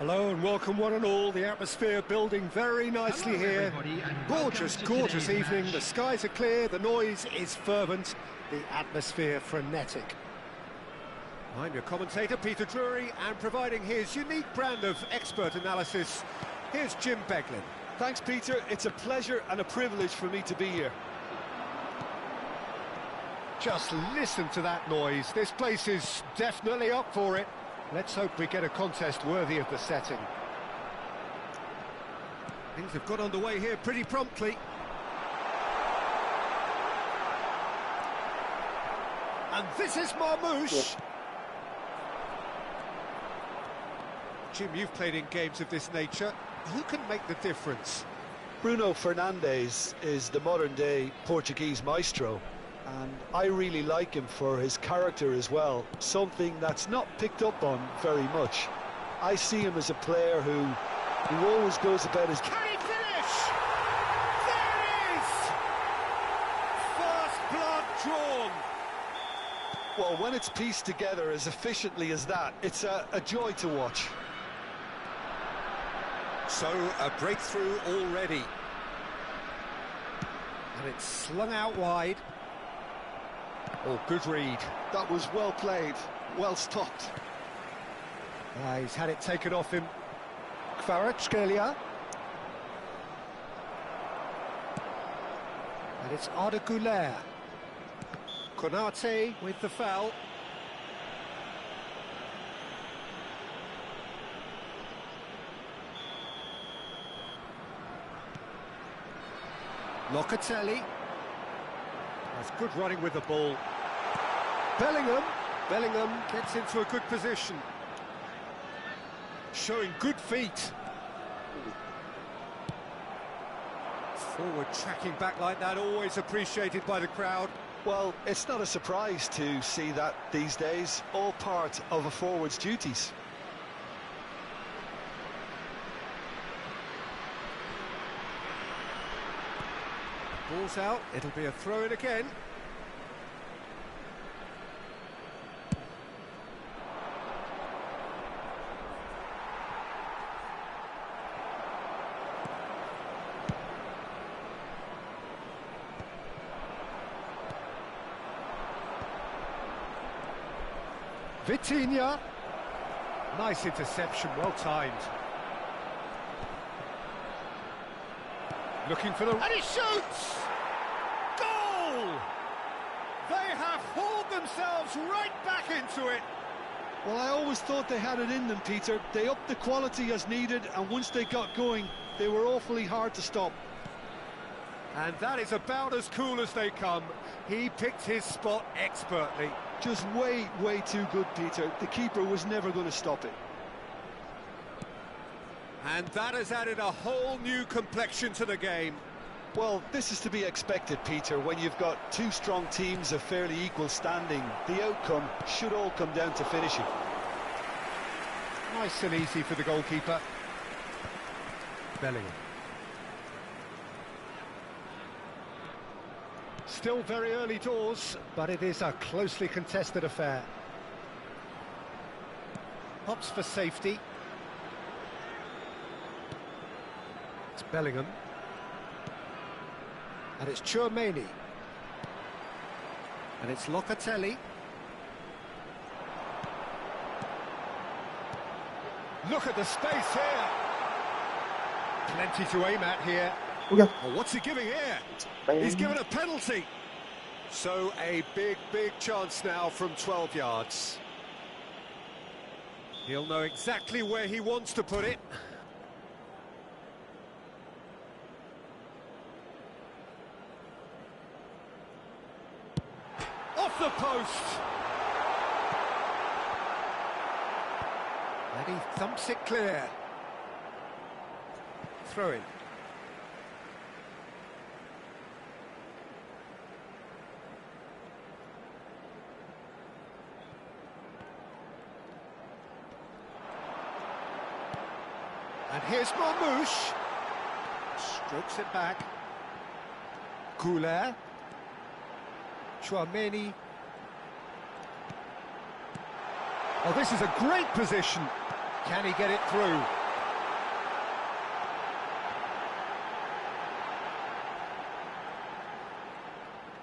Hello and welcome one and all. The atmosphere building very nicely here. Gorgeous, gorgeous evening. The skies are clear, the noise is fervent, the atmosphere frenetic. I'm your commentator, Peter Drury, and providing his unique brand of expert analysis, here's Jim Beglin. Thanks, Peter. It's a pleasure and a privilege for me to be here. Just listen to that noise. This place is definitely up for it. Let's hope we get a contest worthy of the setting. Things have got underway here pretty promptly. And this is Marmouche. Jim, you've played in games of this nature. Who can make the difference? Bruno Fernandes is the modern-day Portuguese maestro, and I really like him for his character as well, something that's not picked up on very much. I see him as a player who always goes about his... Can he finish? There it is! First blood drawn. Well, when it's pieced together as efficiently as that, it's a joy to watch. So, a breakthrough already. And it's slung out wide. Oh, good read. That was well played, well stopped. He's had it taken off him. Kvaratskhelia. And it's Arda Güler. Konate with the foul. Locatelli. That's good running with the ball. Bellingham gets into a good position. Showing good feet. Forward tracking back like that, always appreciated by the crowd. Well, it's not a surprise to see that these days, all part of a forward's duties. Ball's out, it'll be a throw-in again. Vitinha. Nice interception, well timed. Looking for the... And he shoots! Goal! They have hauled themselves right back into it. Well, I always thought they had it in them, Peter. They upped the quality as needed, and once they got going, they were awfully hard to stop. And that is about as cool as they come. He picked his spot expertly. Just way, way too good, Peter. The keeper was never going to stop it. And that has added a whole new complexion to the game. Well, this is to be expected, Peter, when you've got two strong teams of fairly equal standing. The outcome should all come down to finishing. Nice and easy for the goalkeeper. Bellingham. Still very early doors, but it is a closely contested affair. Hops for safety. It's Bellingham. And it's Tchouaméni. And it's Locatelli. Look at the space here. Plenty to aim at here. Okay. Oh, what's he giving here? He's given a penalty. So a big, big chance now from 12 yards. He'll know exactly where he wants to put it. Off the post. And he thumps it clear. Throw in. And here's Marmouche. Strokes it back. Güler. Tchouaméni. Oh, this is a great position. Can he get it through?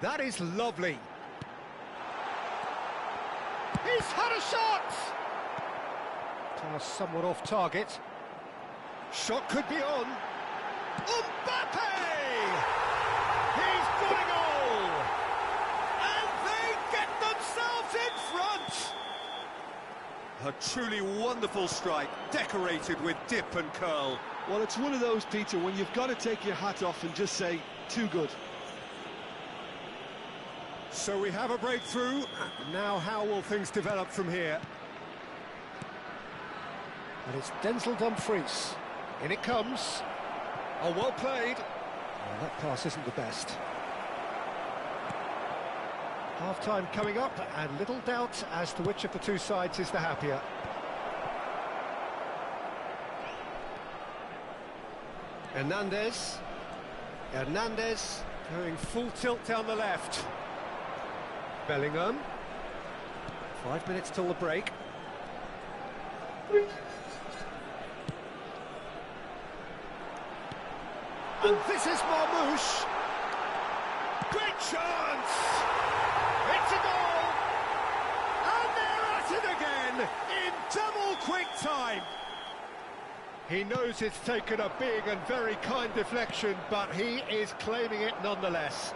That is lovely. He's had a shot! Pass somewhat off target. Shot could be on. Mbappe! He's got a goal! And they get themselves in front! A truly wonderful strike, decorated with dip and curl. Well, it's one of those, Peter, when you've got to take your hat off and just say, too good. So we have a breakthrough. Now how will things develop from here? And it's Denzel Dumfries. In it comes. Oh, well played. Well, that pass isn't the best. Half-time coming up, and little doubt as to which of the two sides is the happier. Hernandez going full tilt down the left. Bellingham. 5 minutes till the break. And this is Marmouche. Great chance! It's a goal! And they're at it again in double quick time. He knows it's taken a big and very kind deflection, but he is claiming it nonetheless.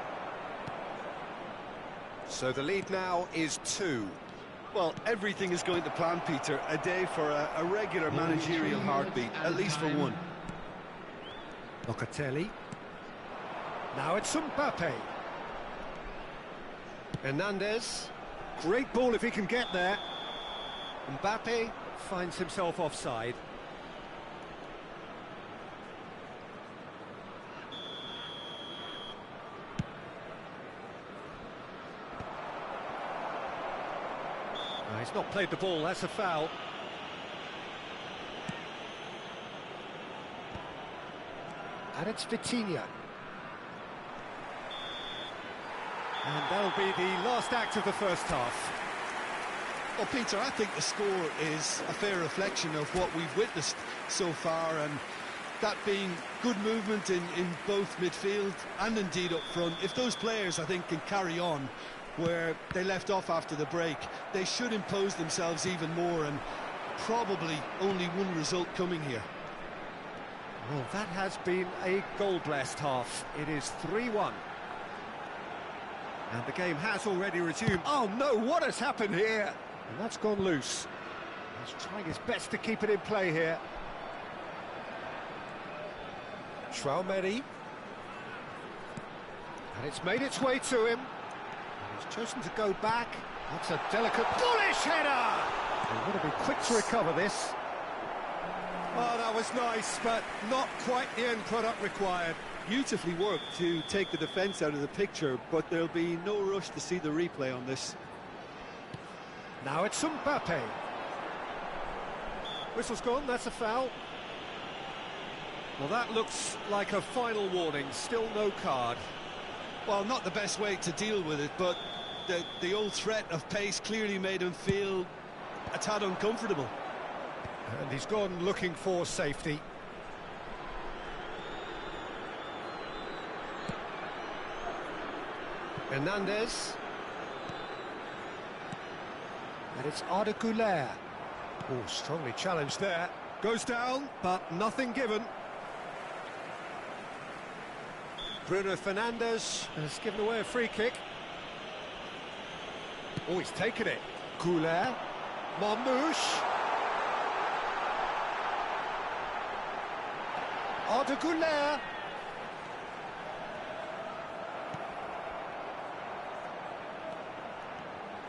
So the lead now is 2. Well, everything is going to plan, Peter. A day for a regular managerial heartbeat, at least for one. Locatelli. Now it's Mbappe. Hernandez. Great ball if he can get there. Mbappe finds himself offside. No, he's not played the ball, that's a foul. And it's Vitinha. And that'll be the last act of the first half. Well, Peter, I think the score is a fair reflection of what we've witnessed so far, and that being good movement in both midfield and indeed up front. If those players, I think, can carry on where they left off after the break, they should impose themselves even more, and probably only one result coming here. Well, that has been a goal-blessed half. It is 3-1. And the game has already resumed. Oh no, what has happened here? And that's gone loose. He's trying his best to keep it in play here. Traumeri. And it's made its way to him. And he's chosen to go back. That's a delicate, bullish header! They've got to be quick to recover this. Oh, that was nice, but not quite the end product required. Beautifully worked to take the defence out of the picture, but there'll be no rush to see the replay on this. Now it's Mbappe. Whistle's gone, that's a foul. Well, that looks like a final warning, still no card. Well, not the best way to deal with it, but the old threat of pace clearly made him feel a tad uncomfortable. And he's gone looking for safety. Hernandez. And it's Arda Güler. Oh, strongly challenged there. Goes down, but nothing given. Bruno Fernandes has given away a free kick. Oh, he's taken it. Güler. Marmouche. Arda Güler.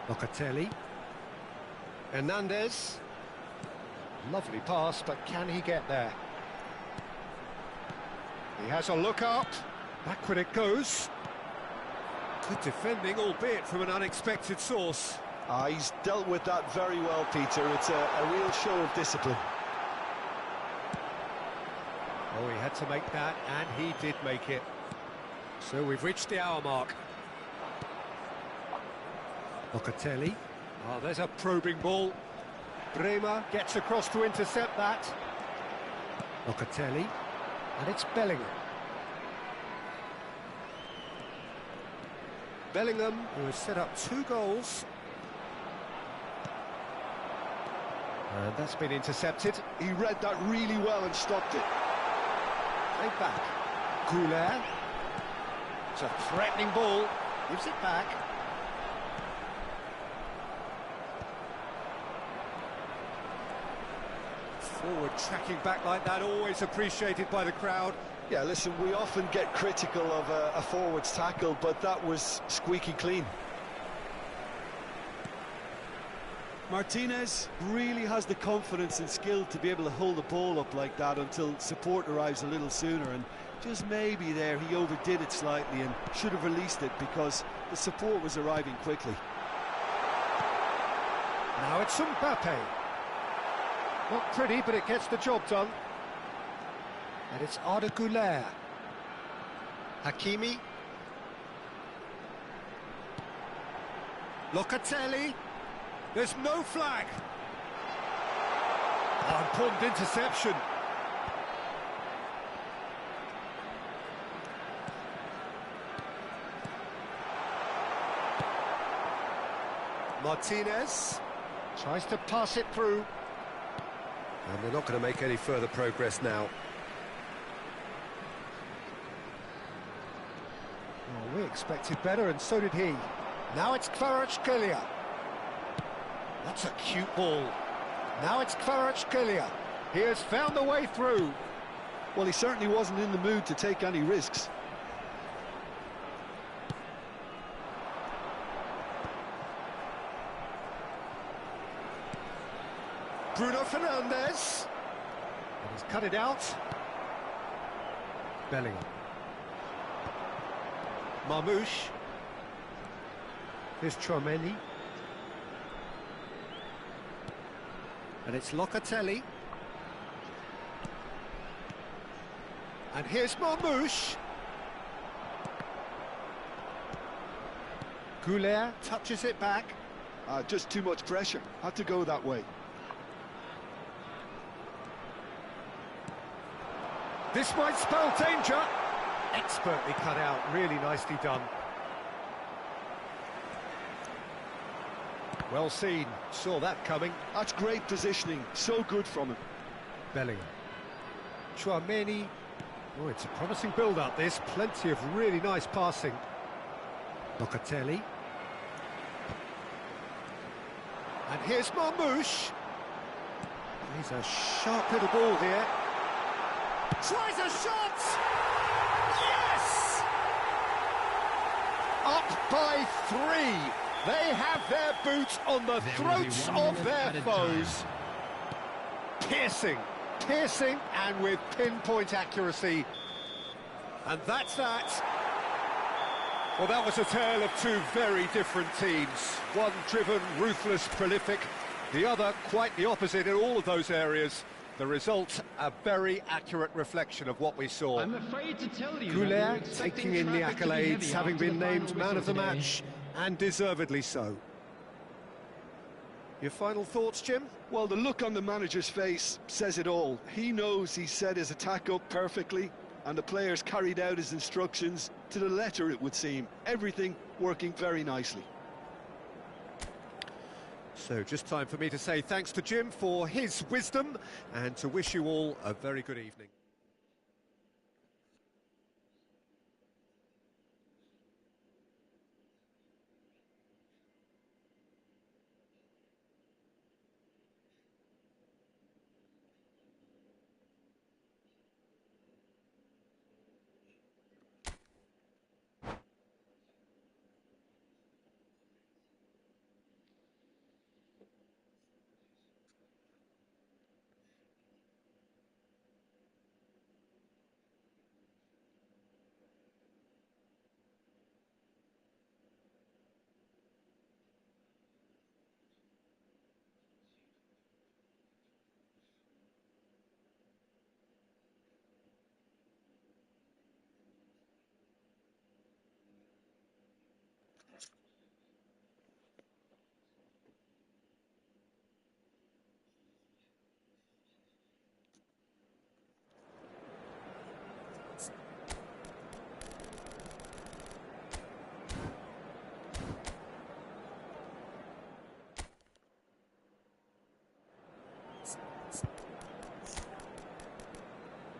Locatelli. Hernandez. Lovely pass, but can he get there? He has a look up. Backward it goes. Good defending, albeit from an unexpected source. He's dealt with that very well, Peter. It's a real show of discipline. Oh, he had to make that, and he did make it. So we've reached the hour mark. Locatelli. Oh, there's a probing ball. Bremer gets across to intercept that. Locatelli. And it's Bellingham. Bellingham, who has set up 2 goals. And that's been intercepted. He read that really well and stopped it. Played back. Goulet. It's a threatening ball. Gives it back. Forward tracking back like that, always appreciated by the crowd. Yeah, listen, we often get critical of a forward's tackle, but that was squeaky clean. Martinez really has the confidence and skill to be able to hold the ball up like that until support arrives a little sooner, and just maybe there he overdid it slightly and should have released it because the support was arriving quickly. Now it's Mbappe. Not pretty, but it gets the job done. And it's Arda Güler. Hakimi. Locatelli. There's no flag. Oh, important interception. Martinez tries to pass it through. And they're not going to make any further progress now. Well, we expected better, and so did he. Now it's Kvaratskhelia. That's a cute ball. Now it's Kvaratskhelia. He has found the way through. Well, he certainly wasn't in the mood to take any risks. Bruno Fernandes. And he's cut it out. Bellingham. Marmoush. Here's Tchouaméni. And it's Locatelli. And here's Marmoush. Goulet touches it back. Just too much pressure. Had to go that way. This might spell danger. Expertly cut out, really nicely done. Well seen, saw that coming. That's great positioning, so good from him. Bellingham. Tchouaméni. Oh, it's a promising build-up, this. Plenty of really nice passing. Locatelli. And here's Marmoush. He's a sharp little ball here. Tries a shot! Yes! Up by 3. They have their boots on the throats of their foes. Piercing, piercing, and with pinpoint accuracy. And that's that. Well, that was a tale of 2 very different teams. One driven, ruthless, prolific. The other quite the opposite in all of those areas. The result, a very accurate reflection of what we saw. I'm afraid to tell you Goulet taking in the accolades, having been named man of the match, and deservedly so. Your final thoughts, Jim? Well, the look on the manager's face says it all. He knows he set his attack up perfectly, and the players carried out his instructions to the letter, it would seem. Everything working very nicely. So just time for me to say thanks to Jim for his wisdom and to wish you all a very good evening.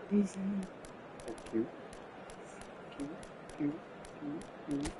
Easy. Thank you. Thank you. Thank you.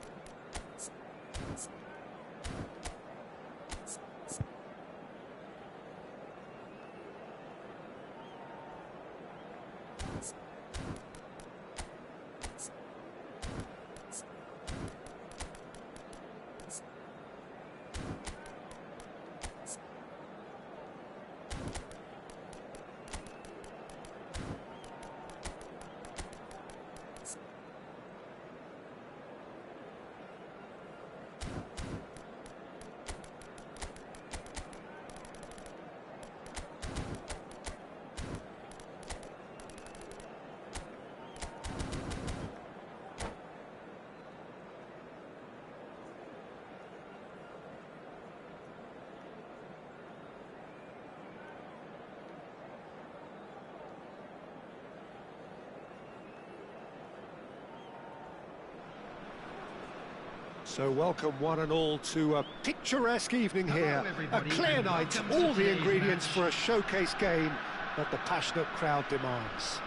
So welcome one and all to a picturesque evening here. A clear night, all the ingredients for a showcase game that the passionate crowd demands.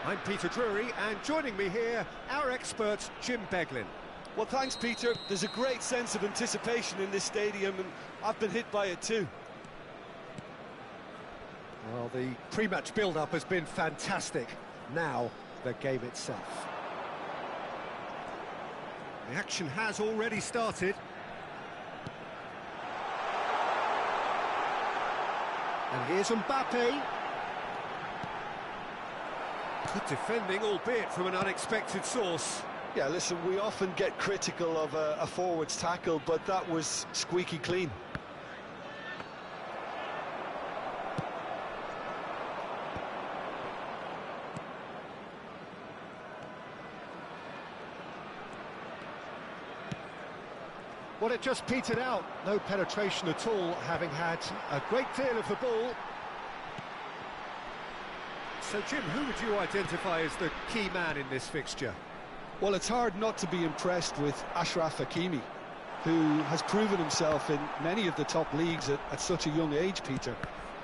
I'm Peter Drury, and joining me here, our expert Jim Beglin. Well, thanks, Peter. There's a great sense of anticipation in this stadium, and I've been hit by it too. Well, the pre-match build-up has been fantastic. Now, the game itself. The action has already started. And here's Mbappe. Good defending, albeit from an unexpected source. Yeah, listen, we often get critical of a forward's tackle, but that was squeaky clean. Well, it just petered out. No penetration at all, having had a great deal of the ball. So, Jim, who would you identify as the key man in this fixture? Well, it's hard not to be impressed with Achraf Hakimi, who has proven himself in many of the top leagues at such a young age, Peter.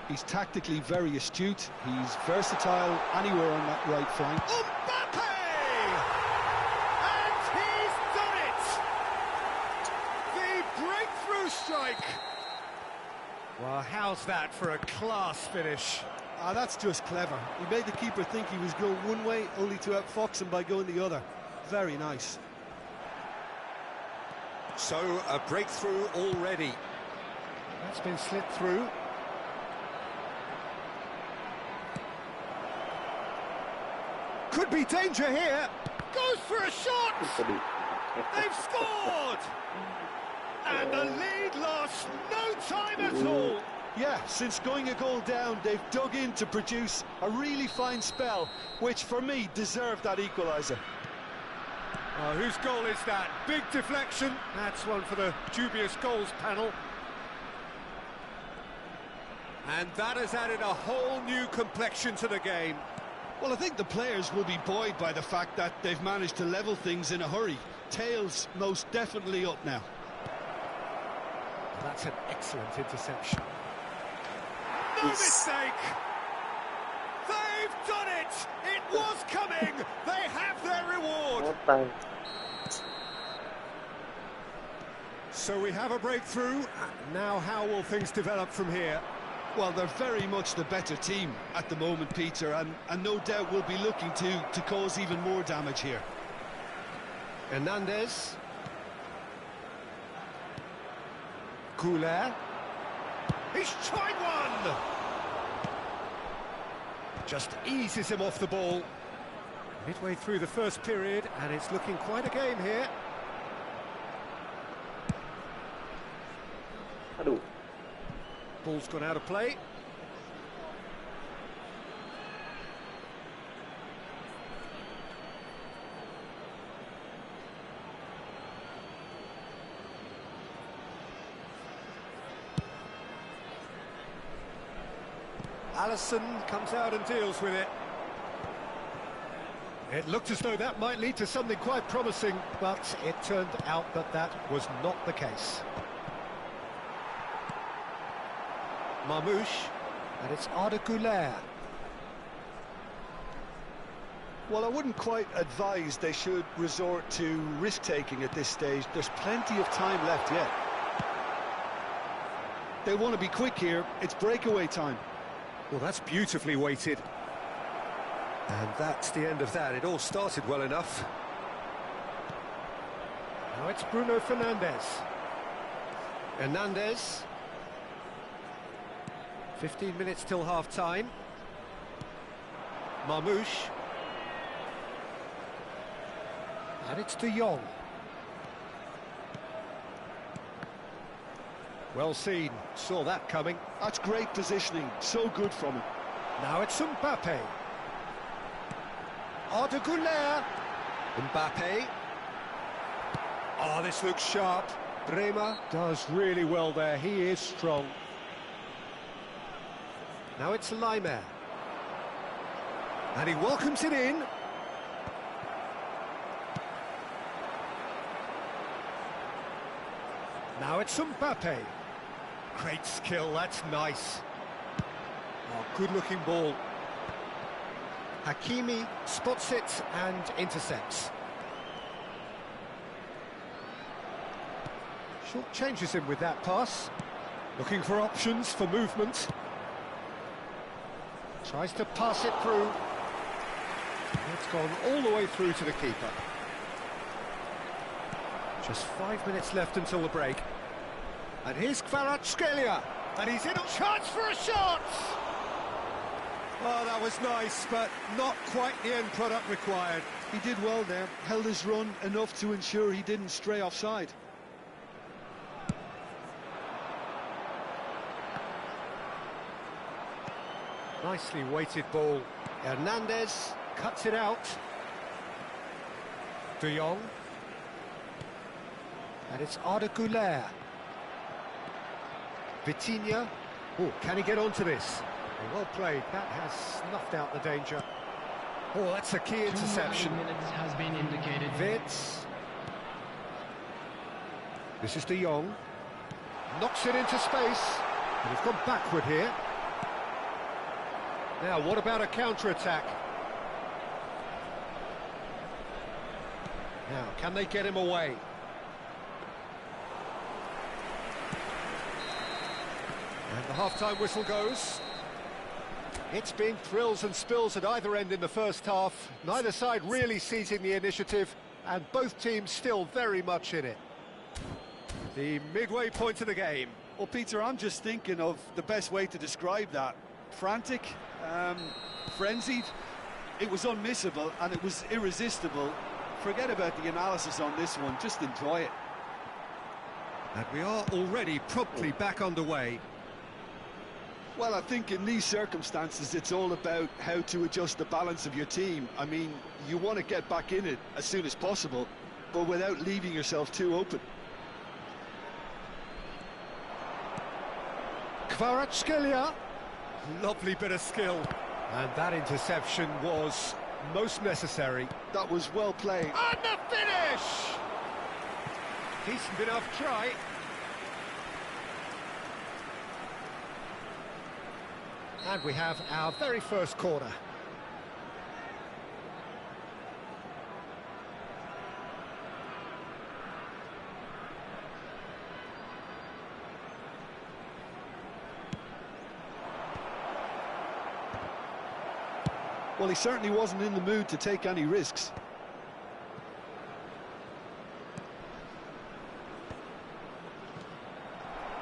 He's tactically very astute, he's versatile anywhere on that right flank. Mbappe! And he's done it! The breakthrough strike! Well, how's that for a class finish? Ah, that's just clever. He made the keeper think he was going one way, only to outfox him by going the other. Very nice. So, a breakthrough already. That's been slipped through. Could be danger here. Goes for a shot! They've scored! And the lead lost no time at all. Yeah, since going a goal down, they've dug in to produce a really fine spell, which for me deserved that equaliser. Oh, whose goal is that? Big deflection. That's one for the dubious goals panel. And that has added a whole new complexion to the game. Well, I think the players will be buoyed by the fact that they've managed to level things in a hurry. Tails most definitely up now. That's an excellent interception. No mistake! They've done it! It was coming! They have their reward! So we have a breakthrough. Now how will things develop from here? Well, they're very much the better team at the moment, Peter, and no doubt will be looking to cause even more damage here. Hernandez. Goulet. He's tried one! Just eases him off the ball. Midway through the first period, and it's looking quite a game here. Hello. Ball's gone out of play. Alisson comes out and deals with it. It looked as though that might lead to something quite promising, but it turned out that that was not the case. Marmouche, and it's Arda Güler. Well, I wouldn't quite advise they should resort to risk-taking at this stage. There's plenty of time left yet. They want to be quick here. It's breakaway time. Well, that's beautifully weighted. And that's the end of that. It all started well enough. Now it's Bruno Fernandes. Hernandez. 15 minutes till half-time. Marmouche. And it's De Jong. Well seen, saw that coming. That's great positioning, so good from him. Now it's Mbappe. Arda Güler. Mbappe. Oh, this looks sharp. Bremer does really well there, he is strong. Now it's Leimer. And he welcomes it in. Now it's Mbappe. Great skill, that's nice. Oh, good-looking ball. Hakimi spots it and intercepts. Short changes him with that pass. Looking for options for movement. Tries to pass it through. It's gone all the way through to the keeper. Just 5 minutes left until the break. And here's Kvaratskhelia, and he's in a chance for a shot! Oh, that was nice, but not quite the end product required. He did well there, held his run enough to ensure he didn't stray offside. Nicely weighted ball. Hernandez cuts it out. De Jong. And it's Arda Güler. Vitinha. Oh, can he get onto this? Well played. That has snuffed out the danger. Oh, that's a key interception. 2 minutes has been indicated. Vitz. This is De Jong. Knocks it into space. And he's gone backward here. Now, what about a counter-attack? Now, can they get him away? And the half-time whistle goes. It's been thrills and spills at either end in the first half. Neither side really seizing the initiative, and both teams still very much in it. The midway point of the game. Well, Peter, I'm just thinking of the best way to describe that. Frantic, frenzied. It was unmissable and it was irresistible. Forget about the analysis on this one, just enjoy it. And we are already promptly back underway. Well, I think in these circumstances it's all about how to adjust the balance of your team. I mean, you want to get back in it as soon as possible, but without leaving yourself too open. Kvaratskhelia. Lovely bit of skill. And that interception was most necessary. That was well played. And the finish! Decent enough try. And we have our very first corner. Well, he certainly wasn't in the mood to take any risks.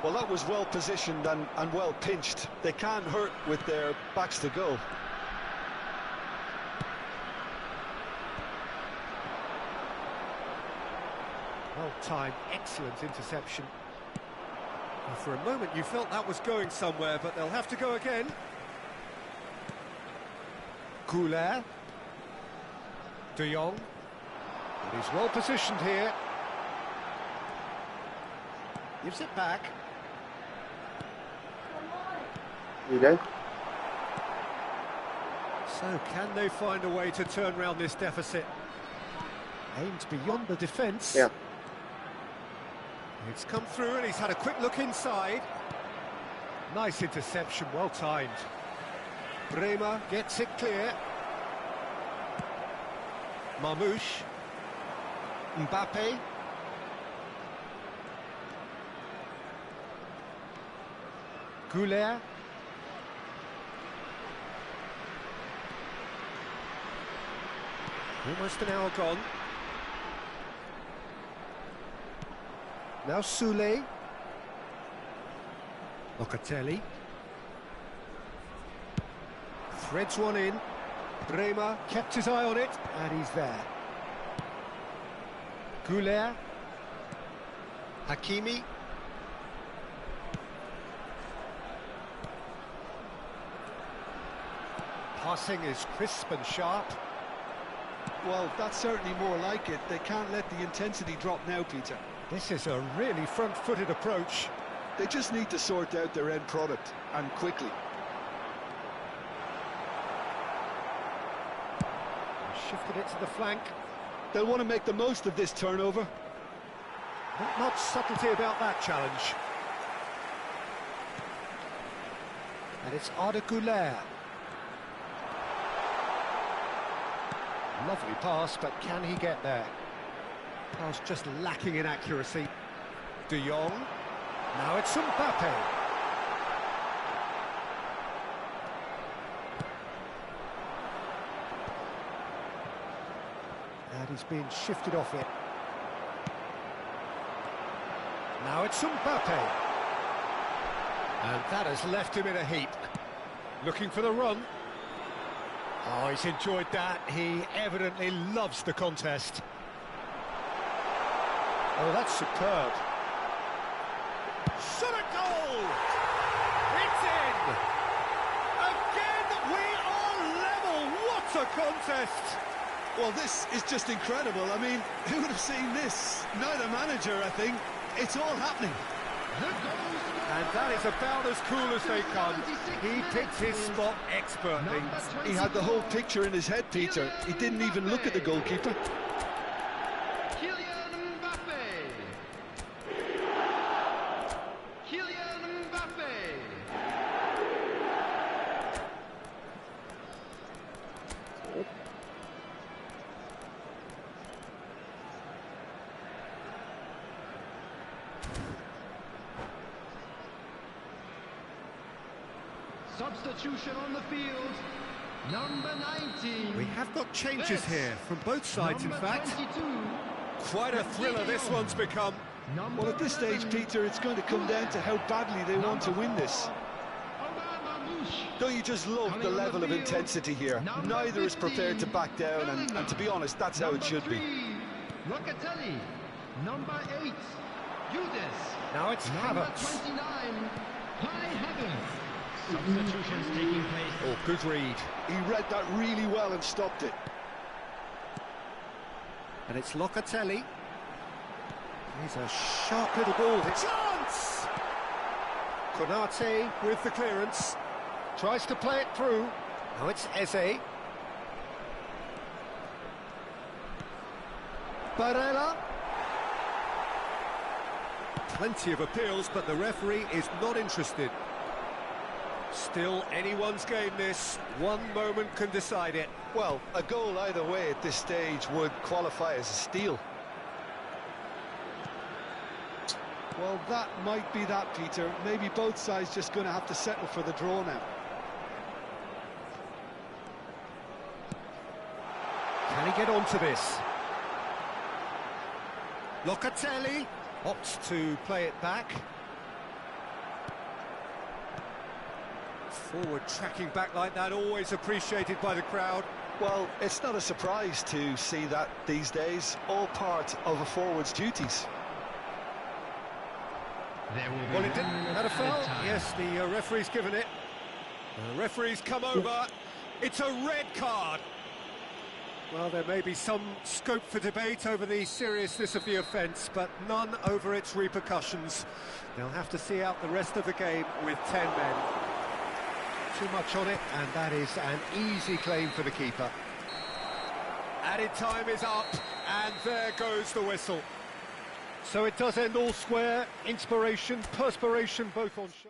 Well, that was well positioned and well pinched. They can't hurt with their backs to goal. Well timed, excellent interception. And for a moment you felt that was going somewhere, but they'll have to go again. Güler. De Jong. And he's well positioned here. Gives it back. You go. So can they find a way to turn around this deficit? Aimed beyond the defence. Yeah. It's come through and he's had a quick look inside. Nice interception, well timed. Bremer gets it clear. Marmouche. Mbappe. Goulet. Almost an hour gone. Now Soulé. Locatelli. Threads one in. Bremer kept his eye on it, and he's there. Goulet. Hakimi. Passing is crisp and sharp. Well, that's certainly more like it. They can't let the intensity drop now, Peter. This is a really front-footed approach. They just need to sort out their end product, and quickly. Shifted it to the flank. They'll want to make the most of this turnover. Not much subtlety about that challenge. And it's Arda Güler. Lovely pass, but can he get there? Pass just lacking in accuracy. De Jong. Now it's Mbappe. And he's being shifted off it. Now it's Mbappe. And that has left him in a heap. Looking for the run. Oh, he's enjoyed that. He evidently loves the contest. Oh, that's superb. Shot a goal! It's in! Again, we are level! What a contest! Well, this is just incredible. I mean, who would have seen this? Neither manager, I think. It's all happening. And that is about as cool as they come. He picked his spot expertly. He had the whole picture in his head, Peter. He didn't even look at the goalkeeper. Substitution on the field, number 19. We have got changes here from both sides, in fact. 22. Quite a thriller this one's become. Well, at this stage, Peter, it's going to come down to how badly they want to win this. Don't you just love the level of intensity here? Neither is prepared to back down, and to be honest, that's how it should be. Locatelli, number 8, Judas. Now it's Number Havertz. 29, Kai Havertz. Substitutions taking place. Oh, good read. He read that really well and stopped it. And it's Locatelli. He's a sharp little ball. Chance! Konate with the clearance. Tries to play it through. Now it's Eze. Barella. Plenty of appeals, but the referee is not interested. Still anyone's game this. One moment can decide it. Well, a goal either way at this stage would qualify as a steal. Well, that might be that, Peter. Maybe both sides just going to have to settle for the draw now. Can he get onto this? Locatelli opts to play it back. Forward tracking back like that, always appreciated by the crowd. Well, it's not a surprise to see that these days, all part of a forward's duties. Well, it didn't. Had a foul? Yes, the referee's given it. The referee's come over. It's a red card. Well, there may be some scope for debate over the seriousness of the offence, but none over its repercussions. They'll have to see out the rest of the game with 10 men. Too much on it, and that is an easy claim for the keeper. Added time is up, and there goes the whistle. So it does end all square. Inspiration, perspiration, both on show.